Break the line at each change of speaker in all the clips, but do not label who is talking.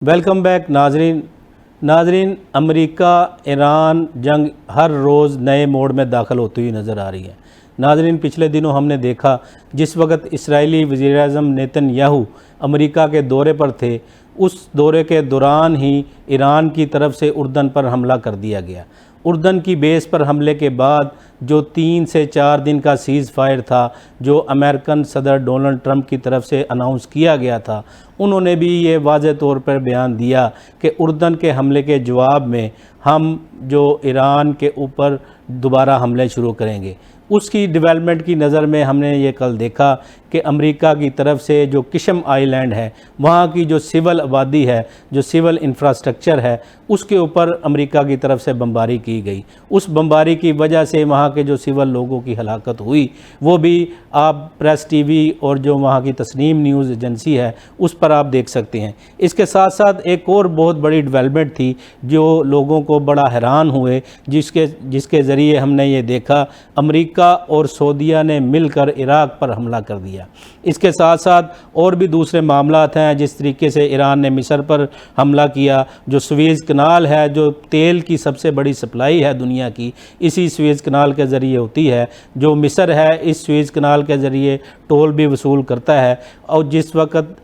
Welcome back नाजरीन America Iran जंग हर रोज़ नए मोड़ में दाखिल होती हुई नज़र आ रही है। नाजरीन, पिछले दिनों हमने देखा जिस वक्त इस्राएली वज़ीर-ए-आज़म नेतन्याहू अमेरिका के दौरे पर थे, उस दौरे के दौरान ही ईरान की तरफ से उर्दन पर हमला कर दिया गया। उर्दन की बेस पर हमले के बाद जो 3 से 4 दिन का सीज़ फायर था, जो अमेरिकन सदर डोनाल्ड ट्रंप की तरफ से अनाउंस किया गया था, उन्होंने भी ये वाज़ेह तौर पर बयान दिया कि उर्दन के हमले के जवाब में हम जो ईरान के ऊपर दोबारा हमले शुरू करेंगे। उसकी डेवलपमेंट की नज़र में हमने ये कल देखा कि अमेरिका की तरफ से जो किशम आइलैंड है, वहाँ की जो सिविल आबादी है, जो सिविल इंफ्रास्ट्रक्चर है, उसके ऊपर अमेरिका की तरफ से बमबारी की गई। उस बमबारी की वजह से वहाँ के जो सिविल लोगों की हलाकत हुई, वो भी आप प्रेस टीवी और जो वहाँ की तस्नीम न्यूज़ एजेंसी है उस पर आप देख सकते हैं। इसके साथ साथ एक और बहुत बड़ी डेवलपमेंट थी जो लोगों को बड़ा हैरान हुए, जिसके ज़रिए हमने ये देखा अमेरिका और सऊदीया ने मिलकर इराक़ पर हमला कर दिया। इसके साथ साथ और भी दूसरे मामलात हैं, जिस तरीके से ईरान ने मिस्र पर हमला किया। जो सुएज़ कनाल है, जो तेल की सबसे बड़ी सप्लाई है दुनिया की, इसी सुएज़ कनाल के ज़रिए होती है। जो मिस्र है, इस सुएज़ कनाल के ज़रिए टोल भी वसूल करता है, और जिस वक्त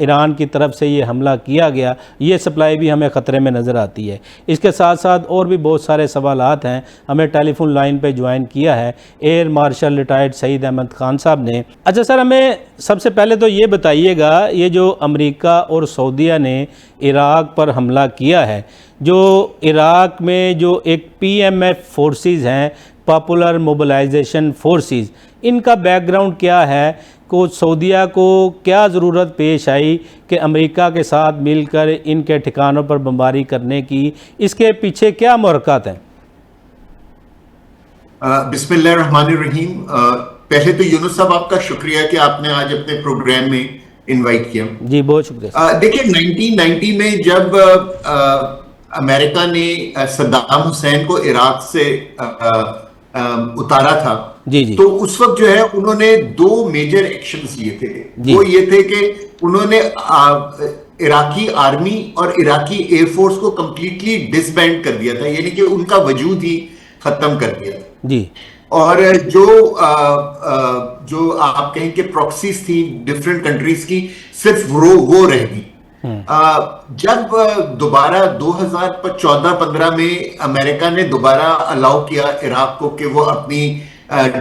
ईरान की तरफ से ये हमला किया गया, ये सप्लाई भी हमें ख़तरे में नज़र आती है। इसके साथ साथ और भी बहुत सारे सवालात हैं। हमें टेलीफोन लाइन पे ज्वाइन किया है air marshal retired Syed Ahmed Khan साहब ने। अच्छा सर, हमें सबसे पहले तो ये बताइएगा, ये जो अमेरिका और सऊदीया ने इराक़ पर हमला किया है, जो इराक़ में जो एक PMF फोर्सेस हैं, पॉपुलर मोबिलाइजेशन फोर्सेस, इनका बैकग्राउंड क्या है? को सऊदीया को क्या ज़रूरत पेश आई कि अमेरिका के साथ मिलकर इनके ठिकानों पर बमबारी करने की? इसके पीछे क्या मुहरक़ात हैं?
बिस्मिल्लाहिर्रहमानिर्रहीम। पहले तो यूनुस साहब, आपका शुक्रिया कि आपने आज अपने प्रोग्राम में इनवाइट किया।
जी, बहुत शुक्रिया।
देखिए, 1990 में जब अमेरिका ने सद्दाम हुसैन को इराक से उतारा था,
जी।
तो उस वक्त जो है उन्होंने 2 मेजर एक्शंस लिए थे। वो ये थे कि उन्होंने इराकी आर्मी और इराकी एयरफोर्स को कंप्लीटली डिसबैंड कर दिया था, यानी कि उनका वजूद ही खत्म कर दिया था
जी।
और जो आप कहें कि प्रॉक्सीज थी डिफरेंट कंट्रीज की, सिर्फ वो रह गई। जब दोबारा 2014-15 में अमेरिका ने दोबारा अलाउ किया इराक को कि वो अपनी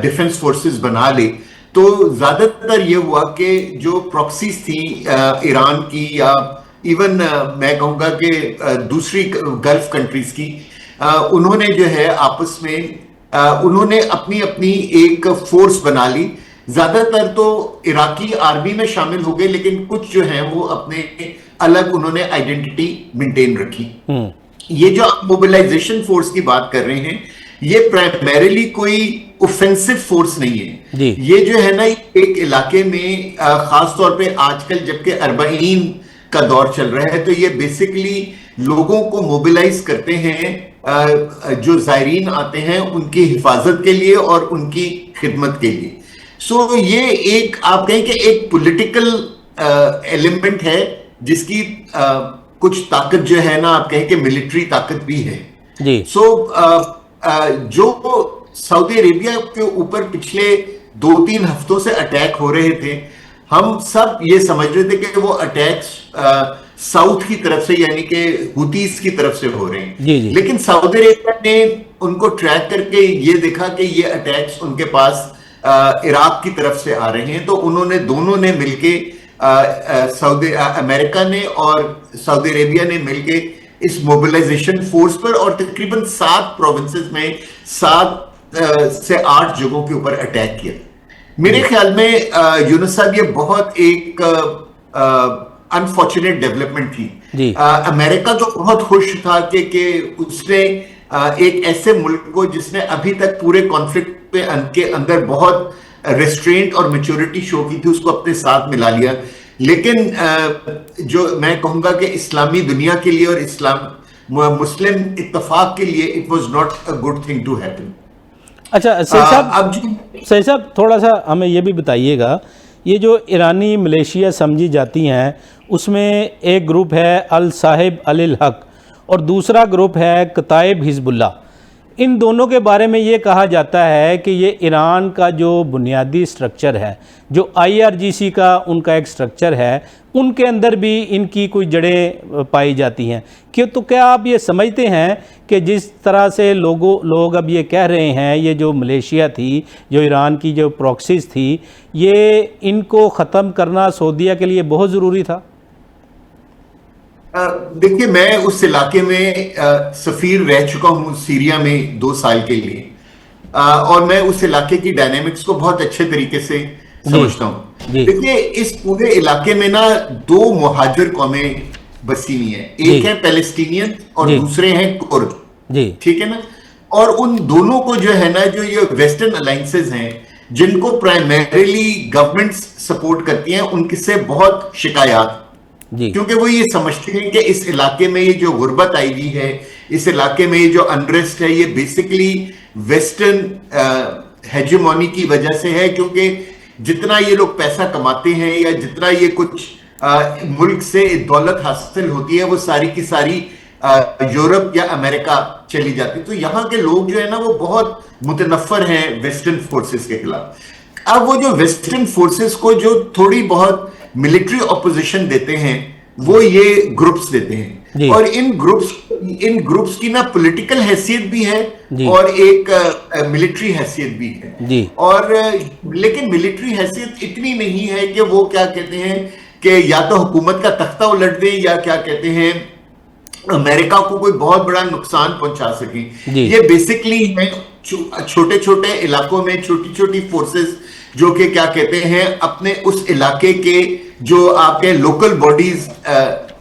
डिफेंस फोर्सेस बना ले, तो ज्यादातर ये हुआ कि जो प्रॉक्सीज थी ईरान की, या इवन मैं कहूंगा कि दूसरी गल्फ कंट्रीज की, उन्होंने जो है आपस में उन्होंने अपनी अपनी एक फोर्स बना ली। ज्यादातर तो इराकी आर्मी में शामिल हो गए, लेकिन कुछ जो है वो अपने अलग उन्होंने आइडेंटिटी मेंटेन रखी। ये जो आप मोबिलाइजेशन फोर्स की बात कर रहे हैं, ये प्राइमरीली कोई ऑफेंसिव फोर्स नहीं है। ये जो है ना, एक इलाके में खास तौर पे आजकल जबकि अरबाइन का दौर चल रहा है, तो ये बेसिकली लोगों को मोबिलाइज करते हैं, जो जायरीन आते हैं उनकी हिफाजत के लिए और उनकी खिदमत के लिए। सो ये एक आप कहें कि एक पॉलिटिकल एलिमेंट है, जिसकी कुछ ताकत जो है ना, आप कहें कि मिलिट्री ताकत भी है जी। सो जो सऊदी अरेबिया के ऊपर पिछले 2-3 हफ्तों से अटैक हो रहे थे, हम सब ये समझ रहे थे कि वो अटैक्स साउथ की तरफ से, यानी कि हुतीस की तरफ से हो रहे हैं जी। लेकिन सऊदी अरेबिया ने उनको ट्रैक करके ये देखा कि ये अटैक्स उनके पास इराक की तरफ से आ रहे हैं, तो उन्होंने दोनों ने मिलके अमेरिका ने और सऊदी अरेबिया ने मिलके इस मोबिलाइजेशन फोर्स पर और तकरीबन 7 प्रोविंसेस में 7 से 8 जगहों के ऊपर अटैक किया। मेरे ख्याल में यूनुस साहब, ये बहुत एक अनफॉर्चुनेट डेवलपमेंट थी। अमेरिका तो बहुत खुश था कि उसने एक ऐसे मुल्क को, जिसने अभी तक पूरे कॉन्फ्लिक्ट के अंदर बहुत रेस्ट्रेंट और मैच्योरिटी शो की थी, उसको अपने साथ मिला लिया। लेकिन जो मैं कहूंगा कि इस्लामी दुनिया के लिए और मुस्लिम इत्तफाक के लिए it was not a good thing to happen.
अच्छा सही साहब, थोड़ा सा हमें यह भी बताइएगा ये जो ईरानी मिलिशिया समझी जाती हैं उसमें एक ग्रुप है अल साहिब अल हक और दूसरा ग्रुप है कताइब हिजबुल्लाह। इन दोनों के बारे में ये कहा जाता है कि ये ईरान का जो बुनियादी स्ट्रक्चर है, जो IRGC का उनका एक स्ट्रक्चर है, उनके अंदर भी इनकी कोई जड़ें पाई जाती हैं। तो क्या आप ये समझते हैं कि जिस तरह से लोग अब ये कह रहे हैं, ये जो मलेशिया थी, जो ईरान की जो प्रॉक्सीज थी, ये इनको ख़त्म करना सऊदीया के लिए बहुत ज़रूरी था?
देखिए, मैं उस इलाके में सफीर रह चुका हूं सीरिया में 2 साल के लिए, और मैं उस इलाके की डायनेमिक्स को बहुत अच्छे तरीके से समझता हूं। देखिए, इस पूरे इलाके में ना 2 मुहाजिर कौमें बसी हुई हैं, एक है पैलेस्टीनियन और दूसरे हैं कुर्द, ठीक है ना। और उन दोनों को जो है ना, जो ये वेस्टर्न अलायंसेस हैं जिनको प्राइमरीली गवर्नमेंट सपोर्ट करती हैं, उनसे बहुत शिकायत, क्योंकि वो ये समझते हैं कि इस इलाके में ये जो गुर्बत आई हुई है, इस इलाके में ये जो अनरेस्ट है, ये बेसिकली वेस्टर्न हेजेमोनी की वजह से है। क्योंकि जितना ये लोग पैसा कमाते हैं या जितना ये कुछ मुल्क से दौलत हासिल होती है, वो सारी की सारी यूरोप या अमेरिका चली जाती है। तो यहाँ के लोग जो है ना, वो बहुत मुतनफ्फर हैं वेस्टर्न फोर्सेस के खिलाफ। अब वो जो वेस्टर्न फोर्सेस को जो थोड़ी बहुत मिलिट्री ऑपोजिशन देते हैं, वो ये ग्रुप्स देते हैं, और इन ग्रुप्स की ना पॉलिटिकल हैसियत भी है और एक मिलिट्री हैसियत भी है। और लेकिन मिलिट्री हैसियत इतनी नहीं है कि वो क्या कहते हैं कि या तो हुकूमत का तख्ता उलट दे, या क्या कहते हैं अमेरिका को कोई बहुत बड़ा नुकसान पहुंचा सके। ये बेसिकली है छोटे छोटे इलाकों में छोटी छोटी फोर्सेस जो कि क्या कहते हैं अपने उस इलाके के जो आपके लोकल बॉडीज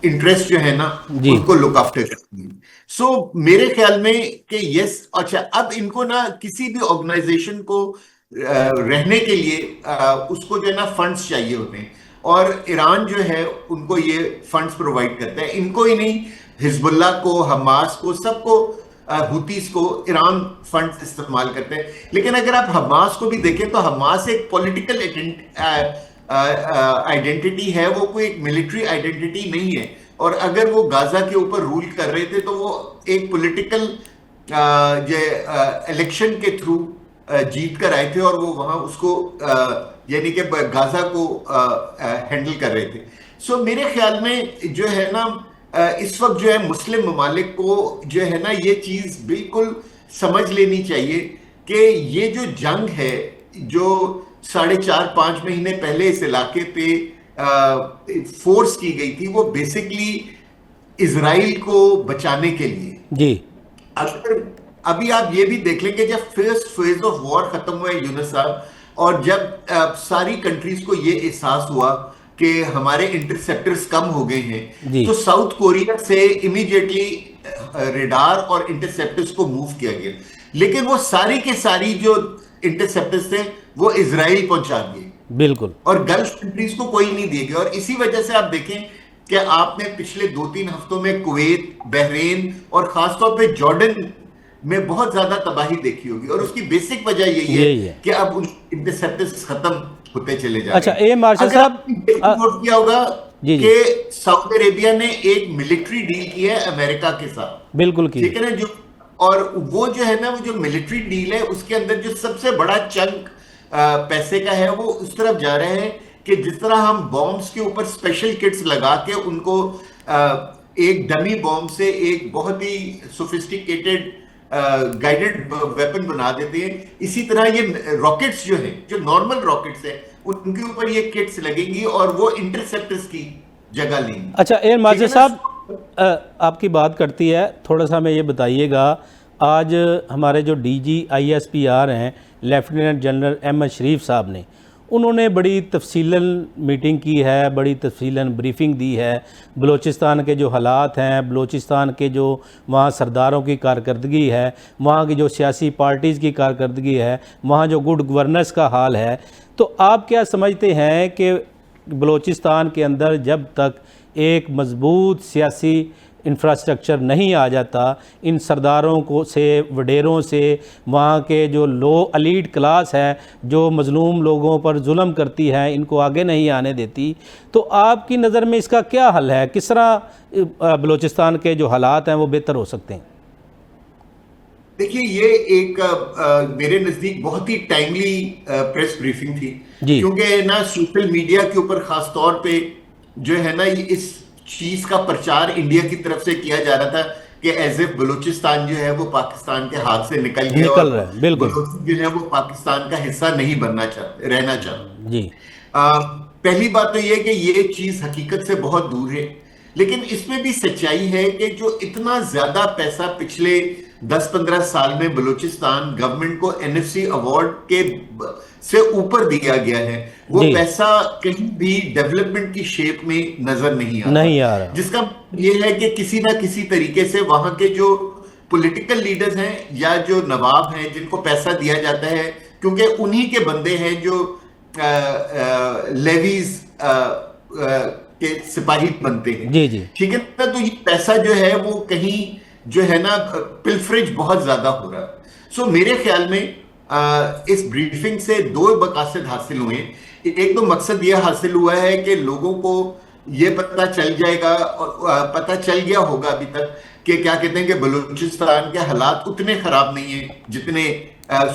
इंटरेस्ट जो है ना, उनको लुक आफ्टर करती है। सो मेरे ख्याल में कि यस, अच्छा, अब इनको ना किसी भी ऑर्गेनाइजेशन को रहने के लिए उसको जो है ना फंड्स चाहिए होते हैं, और ईरान जो है उनको ये फंड्स प्रोवाइड करता है। इनको ही नहीं, हिजबुल्लाह को, हमास को, सबको, हुतीस को ईरान फंड्स इस्तेमाल करते हैं। लेकिन अगर आप हमास को भी देखें तो हमास एक पॉलिटिकल आइडेंटिटी है, वो कोई एक मिलिट्री आइडेंटिटी नहीं है। और अगर वो गाजा के ऊपर रूल कर रहे थे तो वो एक पॉलिटिकल इलेक्शन के थ्रू जीत कर आए थे, और वो वहां उसको यानी कि गाजा को हैंडल कर रहे थे। सो मेरे ख्याल में जो है ना, इस वक्त जो है मुस्लिम ममालिक को जो है ना, ये चीज बिल्कुल समझ लेनी चाहिए कि ये जो जंग है, जो 4.5-5 महीने पहले इस इलाके पे फोर्स की गई थी, वो बेसिकली इजराइल को बचाने के लिए। अगर अभी आप ये भी देख लेंगे, जब फर्स्ट फेज ऑफ वॉर खत्म हुआ है यूनुस साहब, और जब सारी कंट्रीज को ये एहसास हुआ कि हमारे इंटरसेप्टर्स कम हो गए हैं, तो साउथ कोरिया से इमीडिएटली रेडार और इंटरसेप्टर्स को मूव किया गया। लेकिन वो सारी के सारी जो इंटरसेप्टर्स थे वो इजराइल पहुंचा दिए, बिल्कुल, और गल्फ कंट्रीज को कोई नहीं दिए गए। और इसी वजह से आप देखें कि आपने पिछले 2-3 हफ्तों में कुवैत, बहरीन और खासतौर पे जॉर्डन में बहुत ज्यादा तबाही देखी होगी, और उसकी बेसिक वजह यही है कि अब उन इंटरसेप्टर्स खत्म होते चले जा रहे हैं।
अच्छा, ए मार्शल साहब,
नोट किया होगा कि सऊदी अरेबिया ने एक मिलिट्री डील की है अमेरिका के साथ, बिल्कुल की, ठीक है ना, जो, और वो जो है ना, वो जो मिलिट्री डील है उसके अंदर जो सबसे बड़ा चंक पैसे का है, वो उस तरफ जा रहे हैं कि जिस तरह हम बॉम्ब्स के ऊपर स्पेशल किट्स लगा के उनको एक डमी बॉम्ब से एक बहुत ही सोफिस्टिकेटेड गाइडेड वेपन बना देते हैं, इसी तरह ये रॉकेट्स जो है, जो नॉर्मल रॉकेट्स है, उनके ऊपर ये किट्स लगेंगी और वो इंटरसेप्टर्स की जगह लेंगी। अच्छा, एयर मार्शल साहब, आपकी बात करती है, थोड़ा सा हमें ये बताइएगा, आज हमारे जो DG-ISPR हैं, लेफ्टिनेंट जनरल अहमद शरीफ साहब ने, उन्होंने बड़ी तफसीलन मीटिंग की है, बड़ी तफसीलन ब्रीफिंग दी है, बलूचिस्तान के जो हालात हैं, बलूचिस्तान के जो वहाँ सरदारों की कारकर्दगी है, वहाँ की जो सियासी पार्टीज़ की कारकर्दगी है, वहाँ जो गुड गवर्नेंस का हाल है, तो आप क्या समझते हैं कि बलूचिस्तान के अंदर जब तक एक मजबूत सियासी
इंफ्रास्ट्रक्चर नहीं आ जाता, इन सरदारों को से, वडेरों से, वहाँ के जो लो एलीट क्लास है जो मज़लूम लोगों पर जुल्म करती है, इनको आगे नहीं आने देती, तो आपकी नज़र में इसका क्या हल है? किस तरह बलूचिस्तान के जो हालात हैं वो बेहतर हो सकते हैं?
देखिए, ये एक मेरे नजदीक बहुत ही टाइमली प्रेस ब्रीफिंग थी,
जी।
क्योंकि ना सोशल मीडिया के ऊपर खास तौर पे जो है ना इस चीज का प्रचार इंडिया की तरफ से किया जा रहा था कि एज इफ बलूचिस्तान जो है वो पाकिस्तान के हाथ से निकल गया
निकल
और
रहा है, बिल्कुल।
बलूच जो है वो पाकिस्तान का हिस्सा नहीं बनना चाहते, रहना चाहते।
जी।
पहली बात तो ये कि ये चीज हकीकत से बहुत दूर है, लेकिन इसमें भी सच्चाई है कि जो इतना ज्यादा पैसा पिछले 10-15 साल में बलूचिस्तान गवर्नमेंट को एनएफसी अवार्ड के से ऊपर दिया गया है, वो
जी।
पैसा कहीं भी डेवलपमेंट की शेप में नजर नहीं आता।
नहीं आ रहा।
जिसका ये है कि किसी ना किसी तरीके से वहां के जो पॉलिटिकल लीडर्स हैं या जो नवाब हैं जिनको पैसा दिया जाता है, क्योंकि उन्हीं के बंदे हैं जो लेवीज के सिपाही बनते हैं।
जी जी।
ठीक है ना, तो ये पैसा जो है वो कहीं जो है ना पिल्फरेज बहुत ज्यादा हो रहा है। सो मेरे ख्याल में इस ब्रीफिंग से दो मकसद हासिल हुए। एक तो मकसद ये हासिल हुआ है कि लोगों को ये पता चल जाएगा और पता चल गया होगा अभी तक कि क्या कहते हैं कि बलूचिस्तान के हालात उतने खराब नहीं है जितने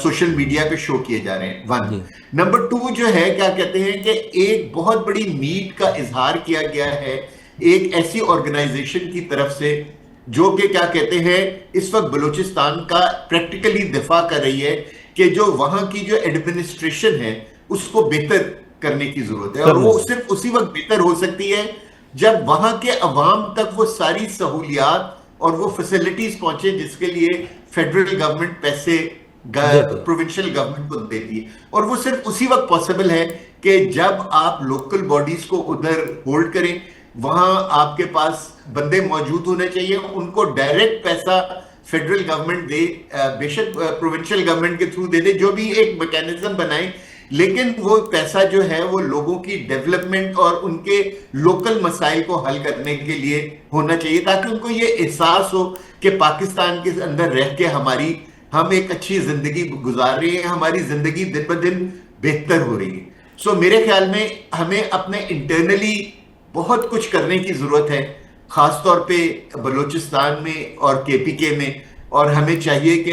सोशल मीडिया पे शो किए जा रहे हैं। वन नंबर 2 जो है, क्या कहते हैं कि एक बहुत बड़ी नीड का इजहार किया गया है एक ऐसी ऑर्गेनाइजेशन की तरफ से जो कि क्या कहते हैं इस वक्त बलूचिस्तान का प्रैक्टिकली दिफा कर रही है कि जो वहां की जो एडमिनिस्ट्रेशन है उसको बेहतर करने की जरूरत है, और वो सिर्फ उसी वक्त बेहतर हो सकती है जब वहां के अवाम तक वो सारी सहूलियात और वो फैसिलिटीज पहुंचे जिसके लिए फेडरल गवर्नमेंट पैसे प्रोविंशियल गवर्नमेंट को देती है। और वो सिर्फ उसी वक्त पॉसिबल है कि जब आप लोकल बॉडीज को उधर होल्ड करें, वहां आपके पास बंदे मौजूद होने चाहिए, उनको डायरेक्ट पैसा फेडरल गवर्नमेंट दे, बेशक प्रोविंशियल गवर्नमेंट के थ्रू दे दे, जो भी एक मैकेनिज्म बनाए, लेकिन वो पैसा जो है वो लोगों की डेवलपमेंट और उनके लोकल मसाइल को हल करने के लिए होना चाहिए, ताकि उनको ये एहसास हो कि पाकिस्तान के अंदर रह के हम एक अच्छी जिंदगी गुजार रहे हैं, हमारी जिंदगी दिन ब दिन बेहतर हो रही है। सो मेरे ख्याल में हमें अपने इंटरनली बहुत कुछ करने की जरूरत है, खासतौर पे बलूचिस्तान में और केपीके में, और हमें चाहिए कि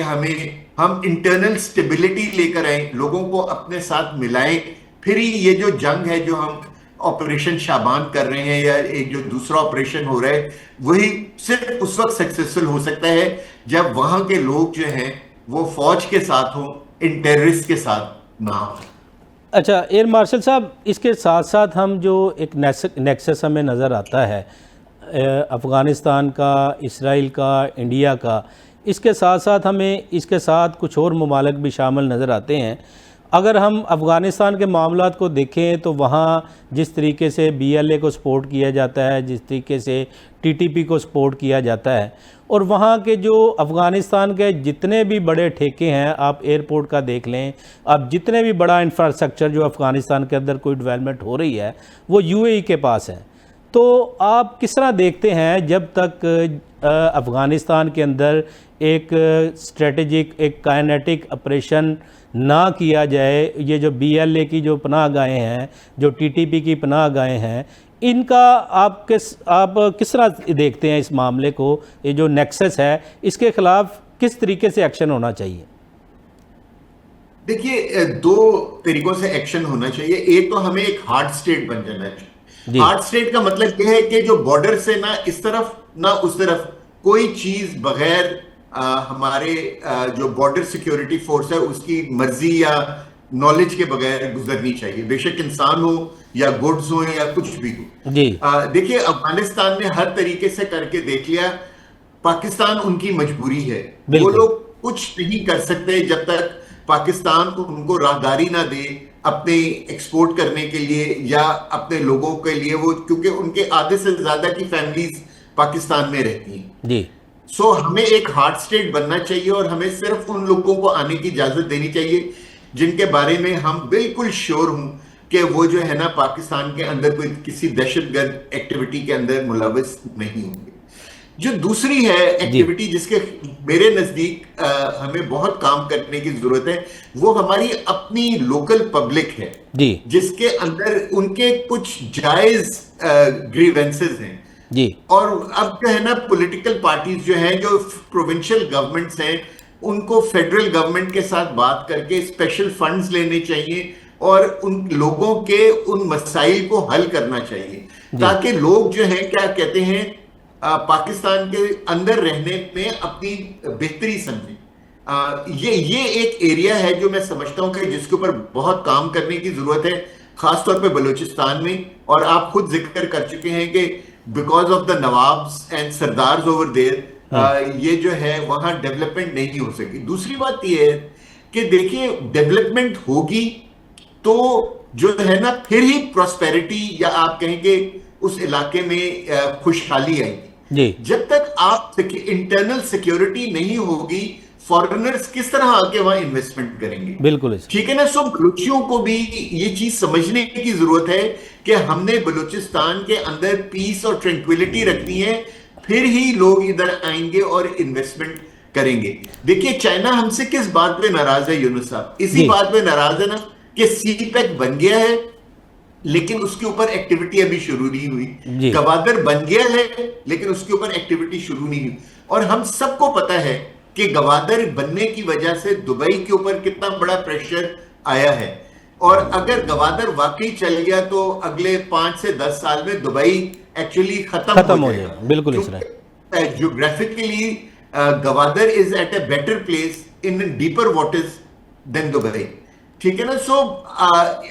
हम इंटरनल स्टेबिलिटी लेकर आए, लोगों को अपने साथ मिलाएं, फिर ही ये जो जंग है जो हम ऑपरेशन शाबान कर रहे हैं या एक जो दूसरा ऑपरेशन हो रहा है वही सिर्फ उस वक्त सक्सेसफुल हो सकता है जब वहां के लोग जो हैं वो फौज के साथ हों, इन टेररिस्ट के साथ ना हो।
अच्छा एयर मार्शल साहब, इसके साथ साथ हम जो एक नेक्सस हमें नज़र आता है अफ़गानिस्तान का, इसराइल का, इंडिया का, इसके साथ साथ हमें इसके साथ कुछ और ममालिक भी शामिल नज़र आते हैं। अगर हम अफ़गानिस्तान के मामलात को देखें तो वहाँ जिस तरीके से BLA को सपोर्ट किया जाता है, जिस तरीके से TTP को सपोर्ट किया जाता है, और वहाँ के जो अफ़गानिस्तान के जितने भी बड़े ठेके हैं, आप एयरपोर्ट का देख लें, आप जितने भी बड़ा इंफ्रास्ट्रक्चर जो अफ़गानिस्तान के अंदर कोई डेवलपमेंट हो रही है वो UAE के पास है। तो आप किस तरह देखते हैं जब तक अफ़गानिस्तान के अंदर एक स्ट्रेटेजिक, एक काइनेटिक ऑपरेशन ना किया जाए, ये जो BLA की जो पनाह गाहें हैं, जो TTP की पनाह गाहें हैं, इनका आप किस तरह देखते हैं इस मामले को? ये जो नेक्सस है इसके खिलाफ किस तरीके से एक्शन होना चाहिए?
देखिए, दो तरीकों से एक्शन होना चाहिए। एक तो हमें एक हार्ड स्टेट बन जाना चाहिए। हार्ड स्टेट का मतलब यह है कि जो बॉर्डर से ना इस तरफ ना उस तरफ कोई चीज बगैर हमारे जो बॉर्डर सिक्योरिटी फोर्स है उसकी मर्जी या नॉलेज के बगैर गुजरनी चाहिए, बेशक इंसान हो या गुड्स हो या कुछ भी हो। देखिए, अफगानिस्तान ने हर तरीके से करके देख लिया, पाकिस्तान उनकी मजबूरी है, वो लोग कुछ नहीं कर सकते जब तक पाकिस्तान उनको राहदारी ना दे अपने एक्सपोर्ट करने के लिए या अपने लोगों के लिए, वो क्योंकि उनके आधे से ज्यादा की फैमिलीज पाकिस्तान में रहती हैं जी। सो हमें एक हार्ड स्टेट बनना चाहिए और हमें सिर्फ उन लोगों को आने की इजाजत देनी चाहिए जिनके बारे में हम बिल्कुल श्योर हूं कि वो जो है ना पाकिस्तान के अंदर कोई किसी दहशतगर्द एक्टिविटी के अंदर मुलविस नहीं होंगे। जो दूसरी है एक्टिविटी जिसके मेरे नजदीक हमें बहुत काम करने की जरूरत है, वो हमारी अपनी लोकल पब्लिक है
जी
जिसके अंदर उनके कुछ जायज ग्रीवेंसेस हैं
जी
और अब जो है ना पॉलिटिकल पार्टीज जो हैं, जो प्रोविंशियल गवर्नमेंट्स हैं, उनको फेडरल गवर्नमेंट के साथ बात करके स्पेशल फंड्स लेने चाहिए और उन लोगों के उन मसाइल को हल करना चाहिए ताकि लोग जो हैं क्या कहते हैं पाकिस्तान के अंदर रहने में अपनी बेहतरी समझें। ये एक एरिया है जो मैं समझता हूं कि जिसके ऊपर बहुत काम करने की जरूरत है, खासतौर पे बलूचिस्तान में। और आप खुद जिक्र कर चुके हैं कि because of the nawabs and sardars over there ये जो है वहां डेवलपमेंट नहीं हो सकी। दूसरी बात ये है कि देखिए डेवलपमेंट होगी तो जो है ना फिर ही प्रॉस्पेरिटी या आप कहेंगे उस इलाके में खुशहाली आएगी। जब तक आप इंटरनल सिक्योरिटी नहीं होगी, फॉरेनर्स किस तरह आके वहां इन्वेस्टमेंट करेंगे?
बिल्कुल
ठीक है ना। सो बलूचियों को भी ये चीज समझने की जरूरत है कि हमने बलूचिस्तान के अंदर पीस और ट्रैंक्विलिटी रखनी है, फिर ही लोग इधर आएंगे और इन्वेस्टमेंट करेंगे। देखिए चाइना हमसे किस बात पे नाराज है यूनुस साहब? इसी बात पे नाराज है ना कि सीपैक बन गया है लेकिन उसके ऊपर एक्टिविटी अभी शुरू नहीं हुई। गवादर बन गया है लेकिन उसके ऊपर एक्टिविटी शुरू नहीं हुई। और हम सबको पता है कि गवादर बनने की वजह से दुबई के ऊपर कितना बड़ा प्रेशर आया है। और अगर गवादर वाकई चल गया तो अगले 5 से 10 साल में दुबई एक्चुअली खत्म हो जाएगा।
बिल्कुल इस तरह
geographically Gwadar is at a better place in deeper waters than Dubai. ठीक है ना। सो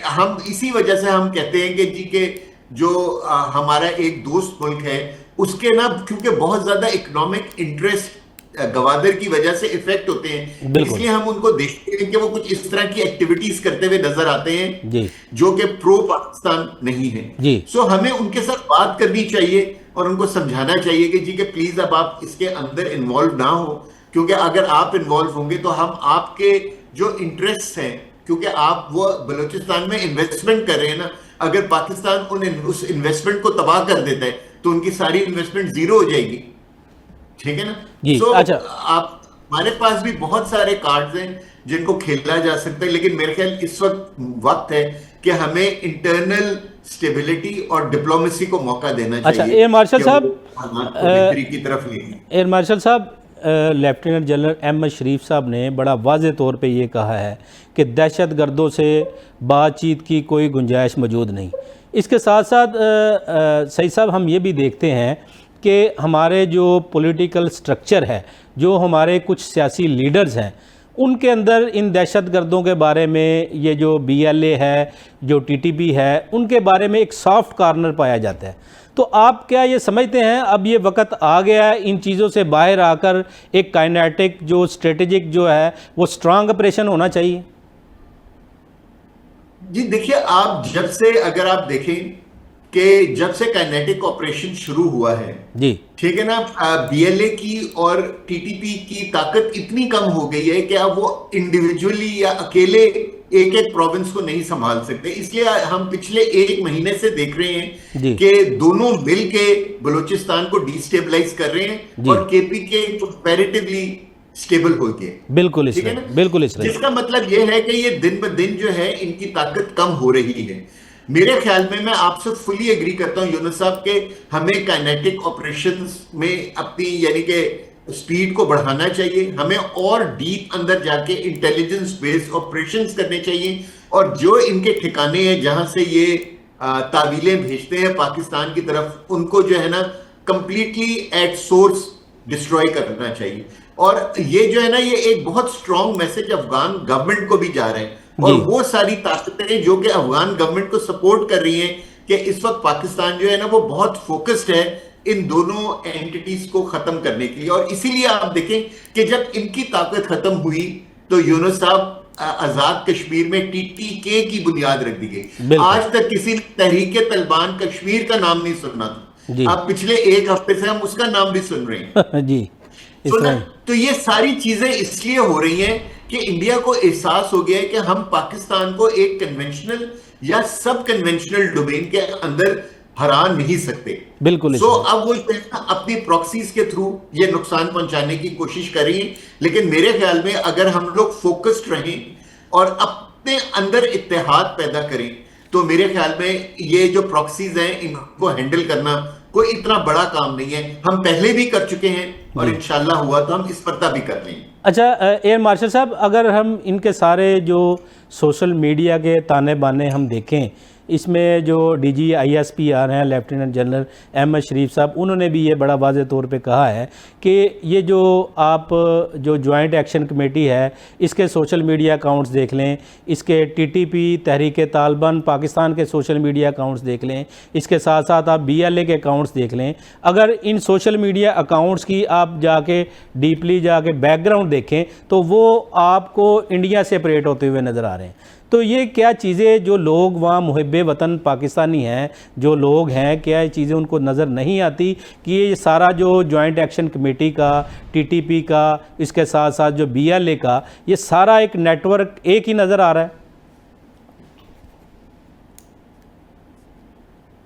हम इसी वजह से हम कहते हैं कि जी के जो हमारा एक दोस्त मुल्क है उसके ना क्योंकि बहुत ज्यादा इकोनॉमिक इंटरेस्ट गवादर की वजह से इफेक्ट होते हैं, इसलिए हम उनको देखते हैं कि वो कुछ इस तरह की एक्टिविटीज करते हुए नजर आते हैं जो कि प्रो पाकिस्तान नहीं है। सो हमें उनके साथ बात करनी चाहिए और उनको समझाना चाहिए कि जी के प्लीज अब आप इसके अंदर इन्वॉल्व ना हो, क्योंकि अगर आप इन्वॉल्व होंगे तो हम आपके जो इंटरेस्ट हैं, क्योंकि आप वो बलूचिस्तान में इन्वेस्टमेंट कर रहे हैं ना, अगर पाकिस्तान उस इन्वेस्टमेंट को तबाह कर देता है तो उनकी सारी इन्वेस्टमेंट जीरो हो जाएगी। ठीक है ना। So,
अच्छा
आप हमारे पास भी बहुत सारे कार्ड्स हैं जिनको खेला जा सकता है, लेकिन मेरे ख्याल इस वक्त है कि हमें इंटरनल स्टेबिलिटी और डिप्लोमेसी को मौका देना चाहिए।
अच्छा एयर मार्शल साहब
की तरफ
एयर मार्शल साहब लेफ्टिनेंट जनरल अहमद शरीफ साहब ने बड़ा वाज़े तौर पे ये कहा है कि दहशत गर्दों से बातचीत की कोई गुंजाइश मौजूद नहीं। इसके साथ साथ सही साहब हम ये भी देखते हैं कि हमारे जो पॉलिटिकल स्ट्रक्चर है, जो हमारे कुछ सियासी लीडर्स हैं, उनके अंदर इन दहशत गर्दों के बारे में ये जो BLA है, जो TTP है, उनके बारे में एक सॉफ्ट कॉर्नर पाया जाता है। तो आप क्या ये समझते हैं अब ये वक्त आ गया है इन चीज़ों से बाहर आकर एक काइनेटिक जो स्ट्रेटेजिक जो है वो स्ट्रांग ऑपरेशन होना चाहिए?
जी देखिए, आप जब से अगर आप देखें कि जब से काइनेटिक ऑपरेशन शुरू हुआ है
जी,
ठीक है ना, BLA की और TTP की ताकत इतनी कम हो गई है कि अब वो इंडिविजुअली या अकेले एक एक प्रोविंस को नहीं संभाल सकते। इसलिए हम पिछले 1 महीने से देख रहे हैं कि दोनों मिल के बलूचिस्तान को डिस्टेबलाइज कर रहे हैं और KP के कंपैरेटिवली स्टेबल हो गए।
बिल्कुल इस तरह
जिसका मतलब यह है कि ये दिन ब दिन जो है इनकी ताकत कम हो रही है। मेरे ख्याल में मैं आपसे फुली एग्री करता हूं यूनुस साहब के हमें काइनेटिक ऑपरेशंस में अपनी यानी कि स्पीड को बढ़ाना चाहिए। हमें और डीप अंदर जाके इंटेलिजेंस बेस्ड ऑपरेशंस करने चाहिए और जो इनके ठिकाने हैं जहां से ये तावीलें भेजते हैं पाकिस्तान की तरफ, उनको जो है ना कंप्लीटली एट सोर्स डिस्ट्रॉय करना चाहिए। और ये जो है ना ये एक बहुत स्ट्रॉन्ग मैसेज अफगान गवर्नमेंट को भी जा रहे हैं और वो सारी ताकतें जो कि अफगान गवर्नमेंट को सपोर्ट कर रही हैं कि इस वक्त पाकिस्तान जो है ना वो बहुत फोकस्ड है इन दोनों एंटिटीज को खत्म करने के लिए। और इसीलिए आप देखें कि जब इनकी ताकत खत्म हुई तो यूनुस साहब आजाद कश्मीर में TTK की बुनियाद रख दी गई। आज तक किसी तहरीक तालिबान कश्मीर का नाम नहीं सुना था, आप पिछले 1 हफ्ते से हम उसका नाम भी सुन रहे हैं
जी।
तो ये सारी चीजें इसलिए हो रही हैं कि इंडिया को एहसास हो गया है कि हम पाकिस्तान को एक कन्वेंशनल या सब कन्वेंशनल डोमेन के अंदर हरा नहीं सकते।
बिल्कुल
सो अब वो अपनी प्रॉक्सीज के थ्रू ये नुकसान पहुंचाने की कोशिश करें, लेकिन मेरे ख्याल में अगर हम लोग फोकस्ड रहें और अपने अंदर इत्तेहाद पैदा करें तो मेरे ख्याल में ये जो प्रॉक्सीज हैं इनको हैंडल करना कोई इतना बड़ा काम नहीं है। हम पहले भी कर चुके हैं और इंशाल्लाह हुआ तो हम इस पर्दा भी कर लेंगे।
अच्छा, एयर मार्शल साहब, अगर हम इनके सारे जो सोशल मीडिया के ताने बाने हम देखें, इसमें जो DG ISPR हैं लेफ्टिनेंट जनरल अहमद शरीफ साहब, उन्होंने भी ये बड़ा वाज़े तौर पे कहा है कि ये जो आप जो जॉइंट एक्शन कमेटी है इसके सोशल मीडिया अकाउंट्स देख लें, इसके TTP तहरीक तालिबान पाकिस्तान के सोशल मीडिया अकाउंट्स देख लें, इसके साथ साथ आप BLA के अकाउंट्स देख लें। अगर इन सोशल मीडिया अकाउंट्स की आप जाके डीपली जाके बैकग्राउंड देखें तो वो आपको इंडिया से ऑपरेट होते हुए नज़र आ रहे हैं। तो ये क्या चीज़ें, जो लोग वहाँ मुहिब्बे वतन पाकिस्तानी हैं, जो लोग हैं, क्या ये चीज़ें उनको नज़र नहीं आती कि ये सारा जो जॉइंट एक्शन कमेटी का, TTP का, इसके साथ साथ जो BLA का, ये सारा एक नेटवर्क एक ही नज़र आ रहा है?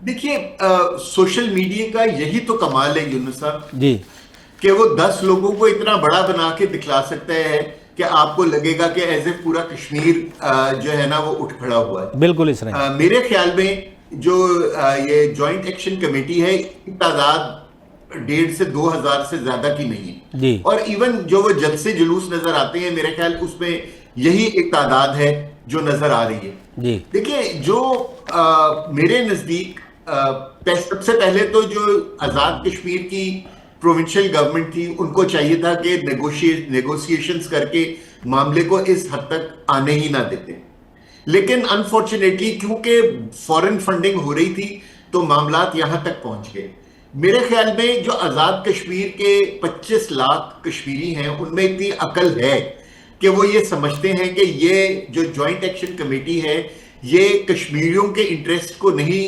देखिए, सोशल मीडिया का यही तो कमाल है यूनुस साहब
जी,
कि वो 10 लोगों को इतना बड़ा बना के दिखला सकता है कि आपको लगेगा कि एज ए पूरा कश्मीर जो है ना वो उठ खड़ा हुआ है।
बिल्कुल इस तरह।
मेरे ख्याल में जो ये जॉइंट एक्शन कमेटी है, इसकी तादाद 1.5 से 2,000 से ज्यादा की नहीं है
जी।
और इवन जो वो जलसे जुलूस नजर आते हैं, मेरे ख्याल उसमें यही एक तादाद है जो नजर आ रही है
जी।
देखिए, जो मेरे नजदीक सबसे पहले तो जो आजाद कश्मीर की प्रोविंशियल गवर्नमेंट थी, उनको चाहिए था कि नेगोशिएशंस करके मामले को इस हद तक आने ही ना देते। लेकिन अनफॉर्चुनेटली क्योंकि फॉरेन फंडिंग हो रही थी तो मामलात यहां तक पहुंच गए। मेरे ख्याल में जो आजाद कश्मीर के 25 लाख कश्मीरी हैं, उनमें इतनी अकल है कि वो ये समझते हैं कि ये जो जॉइंट एक्शन कमेटी है ये कश्मीरियों के इंटरेस्ट को नहीं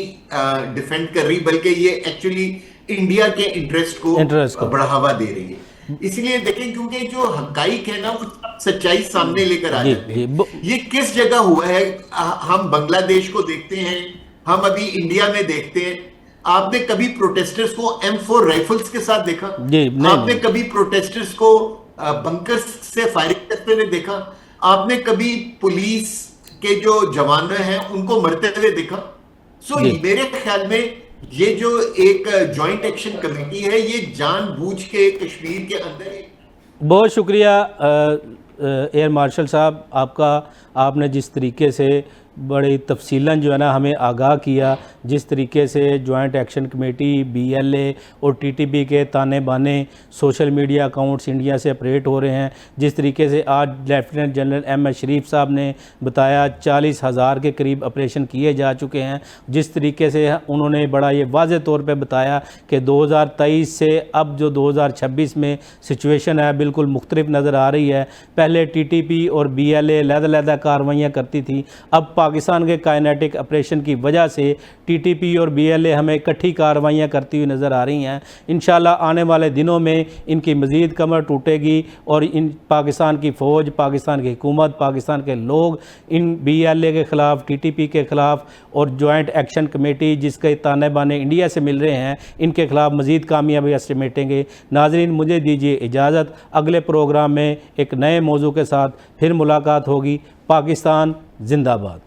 डिफेंड कर रही, बल्कि ये एक्चुअली इंडिया के इंटरेस्ट को बढ़ावा दे रही है। इसलिए देखें, क्योंकि जो हकाइक है ना वो सच्चाई सामने लेकर आ जाते हैं। ये किस जगह हुआ है? हम बांग्लादेश को देखते हैं, हम अभी इंडिया में देखते हैं। आपने कभी प्रोटेस्टर्स को M4 राइफल्स के साथ देखा? आपने कभी प्रोटेस्टर्स को बंकर्स से फायरिंग करते हुए देखा? आपने कभी पुलिस के जो जवान हैं उनको मरते हुए देखा? सो मेरे ख्याल में ये जो एक जॉइंट एक्शन कमेटी है ये जानबूझ के कश्मीर के अंदर।
बहुत शुक्रिया एयर मार्शल साहब आपका, आपने जिस तरीके से बड़ी तफसीलन जो है ना हमें आगाह किया, जिस तरीके से जॉइंट एक्शन कमेटी, BLA और TTP के ताने बाने सोशल मीडिया अकाउंट्स इंडिया से ऑपरेट हो रहे हैं, जिस तरीके से आज लेफ्टिनेंट जनरल अहमद शरीफ साहब ने बताया 40,000 के करीब ऑपरेशन किए जा चुके हैं, जिस तरीके से उन्होंने बड़ा ये वाज़े तौर पे बताया कि 2023 से अब जो 2026 में सिचुएशन है बिल्कुल मुख्तलिफ नज़र आ रही है। पहले TTP और BLA लहदा कार्रवाइयाँ करती थी, अब पाकिस्तान के काइनेटिक ऑपरेशन की वजह से TTP और BLA हमें इकट्ठी कार्रवाइयाँ करती हुई नज़र आ रही हैं। इंशाल्लाह आने वाले दिनों में इनकी मज़ीद कमर टूटेगी और इन पाकिस्तान की फ़ौज, पाकिस्तान की हुकूमत, पाकिस्तान के लोग इन BLA के ख़िलाफ़, TTP के ख़िलाफ़ और जॉइंट एक्शन कमेटी जिसके ताने बाने इंडिया से मिल रहे हैं, इनके ख़िलाफ़ मज़ीद कामयाबी समेटेंगे। नाज़रीन, मुझे दीजिए इजाज़त, अगले प्रोग्राम में एक नए मौजू के साथ फिर मुलाकात होगी। पाकिस्तान जिंदाबाद।